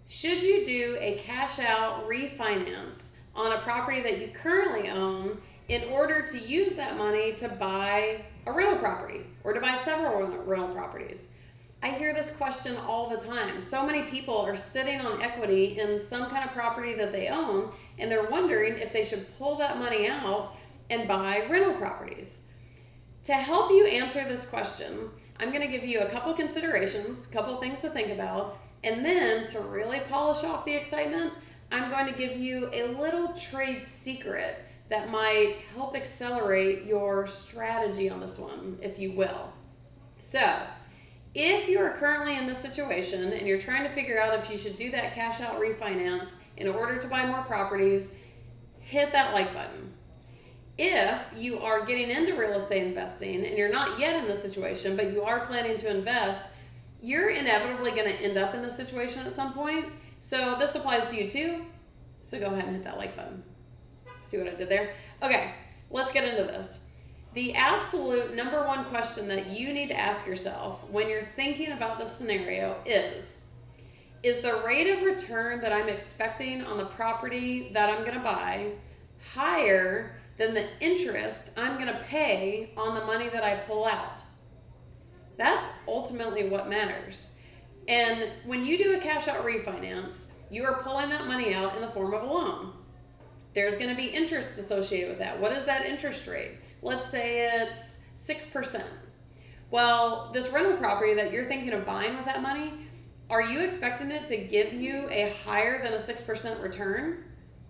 Should you do a cash out refinance on a property that you currently own in order to use that money to buy a rental property or to buy several rental properties? I hear this question all the time. So many people are sitting on equity in some kind of property that they own, and they're wondering if they should pull that money out and buy rental properties. To help you answer this question, I'm going to give you a couple considerations, a couple things to think about, and then to really polish off the excitement, I'm going to give you a little trade secret that might help accelerate your strategy on this one, if you will. So, if you are currently in this situation and you're trying to figure out if you should do that cash out refinance in order to buy more properties, hit that like button. If you are getting into real estate investing and you're not yet in this situation, but you are planning to invest, you're inevitably going to end up in this situation at some point. So this applies to you too. So go ahead and hit that like button. See what I did there? Okay, let's get into this. The absolute number one question that you need to ask yourself when you're thinking about this scenario is the rate of return that I'm expecting on the property that I'm going to buy higher than the interest I'm going to pay on the money that I pull out? That's ultimately what matters. And when you do a cash out refinance, you are pulling that money out in the form of a loan. There's going to be interest associated with that. What is that interest rate? Let's say it's 6%. Well, this rental property that you're thinking of buying with that money, are you expecting it to give you a higher than a 6% return?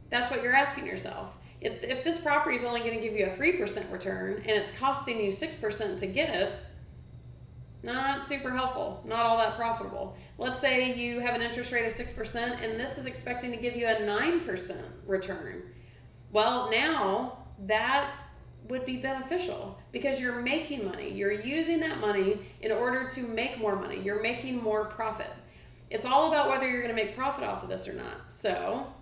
That's what you're asking yourself. If this property is only going to give you a 3% return and it's costing you 6% to get it, not super helpful, not all that profitable. Let's say you have an interest rate of 6% and this is expecting to give you a 9% return. Well, now that would be beneficial because you're making money. You're using that money in order to make more money. You're making more profit. It's all about whether you're going to make profit off of this or not. So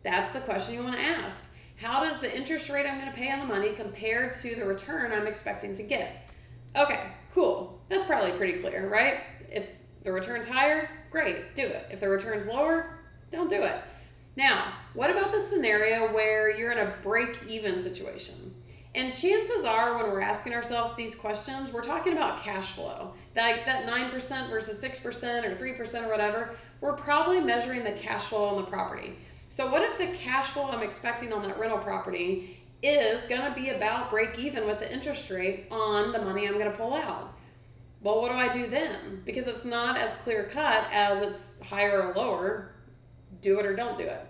that's the question you want to ask. How does the interest rate I'm going to pay on the money compare to the return I'm expecting to get? Okay, cool. That's probably pretty clear, right? If the return's higher, great, do it. If the return's lower, don't do it. Now, what about the scenario where you're in a break-even situation? And chances are when we're asking ourselves these questions, we're talking about cash flow. That 9% versus 6% or 3% or whatever, we're probably measuring the cash flow on the property. So what if the cash flow I'm expecting on that rental property is going to be about break even with the interest rate on the money I'm going to pull out? Well, what do I do then? Because it's not as clear cut as it's higher or lower. Do it or don't do it.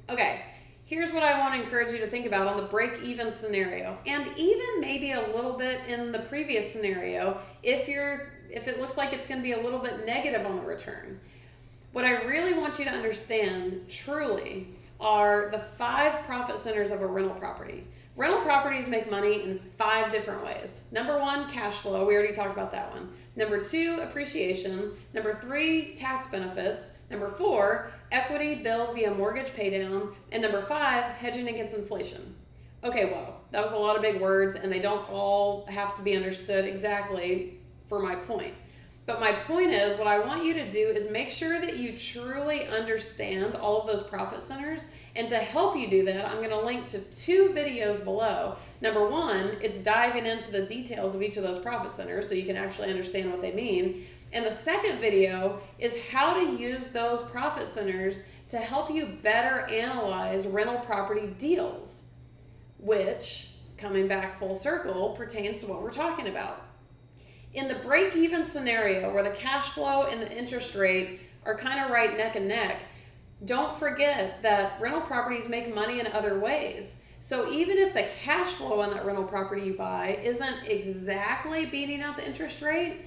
Okay, here's what I want to encourage you to think about on the break even scenario, and even maybe a little bit in the previous scenario if it looks like it's going to be a little bit negative on the return. What I really want you to understand truly are the 5 profit centers of a rental property. Rental properties make money in 5 different ways. Number 1, cash flow. We already talked about that one. Number 2, appreciation. Number 3, tax benefits. Number 4, equity billed via mortgage paydown. And number 5, hedging against inflation. Okay, well, that was a lot of big words, and they don't all have to be understood exactly for my point. But my point is, what I want you to do is make sure that you truly understand all of those profit centers. And to help you do that, I'm going to link to 2 videos below. Number 1, it's diving into the details of each of those profit centers so you can actually understand what they mean. And the second video is how to use those profit centers to help you better analyze rental property deals, which, coming back full circle, pertains to what we're talking about. In the break-even scenario where the cash flow and the interest rate are kind of right neck and neck, don't forget that rental properties make money in other ways. So even if the cash flow on that rental property you buy isn't exactly beating out the interest rate,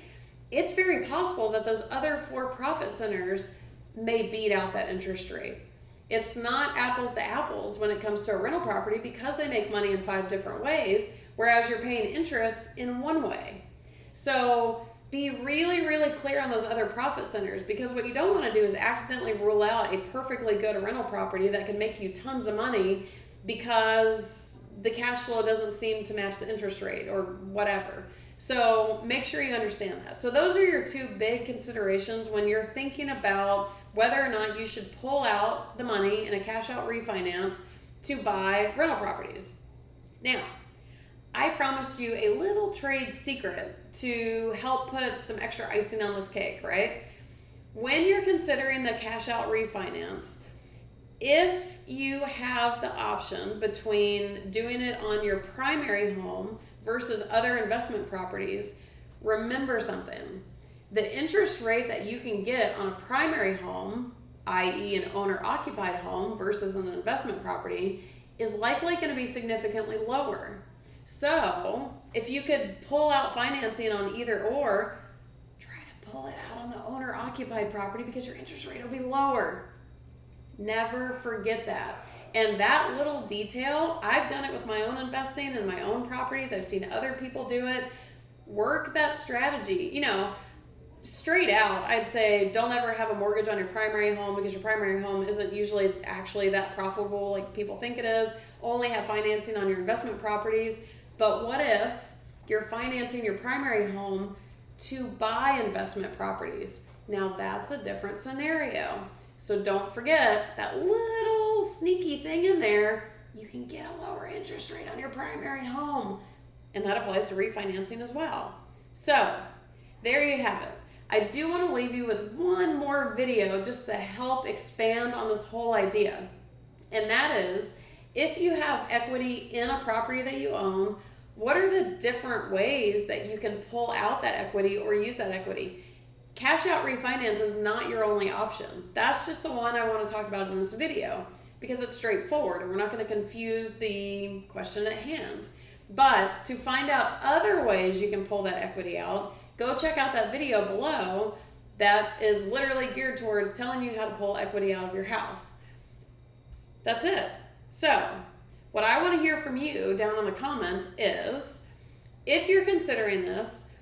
it's very possible that those other 4 profit centers may beat out that interest rate. It's not apples to apples when it comes to a rental property because they make money in 5 different ways, whereas you're paying interest in one way. So be really, really clear on those other profit centers, because what you don't want to do is accidentally rule out a perfectly good rental property that can make you tons of money because the cash flow doesn't seem to match the interest rate or whatever. So make sure you understand that. So those are your two big considerations when you're thinking about whether or not you should pull out the money in a cash out refinance to buy rental properties. Now, I promised you a little trade secret to help put some extra icing on this cake, right? When you're considering the cash out refinance, if you have the option between doing it on your primary home versus other investment properties, remember something. The interest rate that you can get on a primary home, i.e. an owner-occupied home versus an investment property, is likely going to be significantly lower. So if you could pull out financing on either or, try to pull it out on the owner-occupied property because your interest rate will be lower. Never forget that. And that little detail, I've done it with my own investing and my own properties. I've seen other people do it. Work that strategy. You know, straight out, I'd say don't ever have a mortgage on your primary home because your primary home isn't usually actually that profitable like people think it is. Only have financing on your investment properties. But what if you're financing your primary home to buy investment properties? Now that's a different scenario. So don't forget that little sneaky thing in there. You can get a lower interest rate on your primary home. And that applies to refinancing as well. So there you have it. I do want to leave you with one more video just to help expand on this whole idea. And that is, if you have equity in a property that you own, what are the different ways that you can pull out that equity or use that equity? Cash out refinance is not your only option. That's just the one I want to talk about in this video because it's straightforward and we're not going to confuse the question at hand. But to find out other ways you can pull that equity out, go check out that video below that is literally geared towards telling you how to pull equity out of your house. That's it. So, what I want to hear from you down in the comments is, if you're considering this,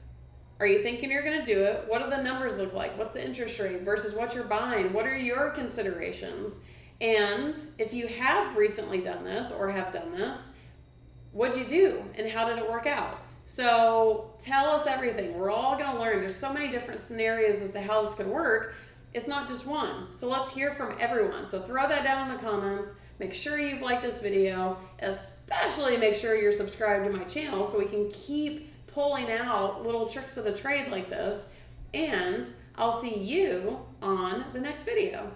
are you thinking you're going to do it? What do the numbers look like? What's the interest rate versus what you're buying? What are your considerations? And if you have recently done this or have done this, what'd you do and how did it work out? So tell us everything. We're all going to learn. There's so many different scenarios as to how this could work. It's not just one. So let's hear from everyone. So throw that down in the comments. Make sure you've liked this video. Especially make sure you're subscribed to my channel so we can keep pulling out little tricks of the trade like this. And I'll see you on the next video.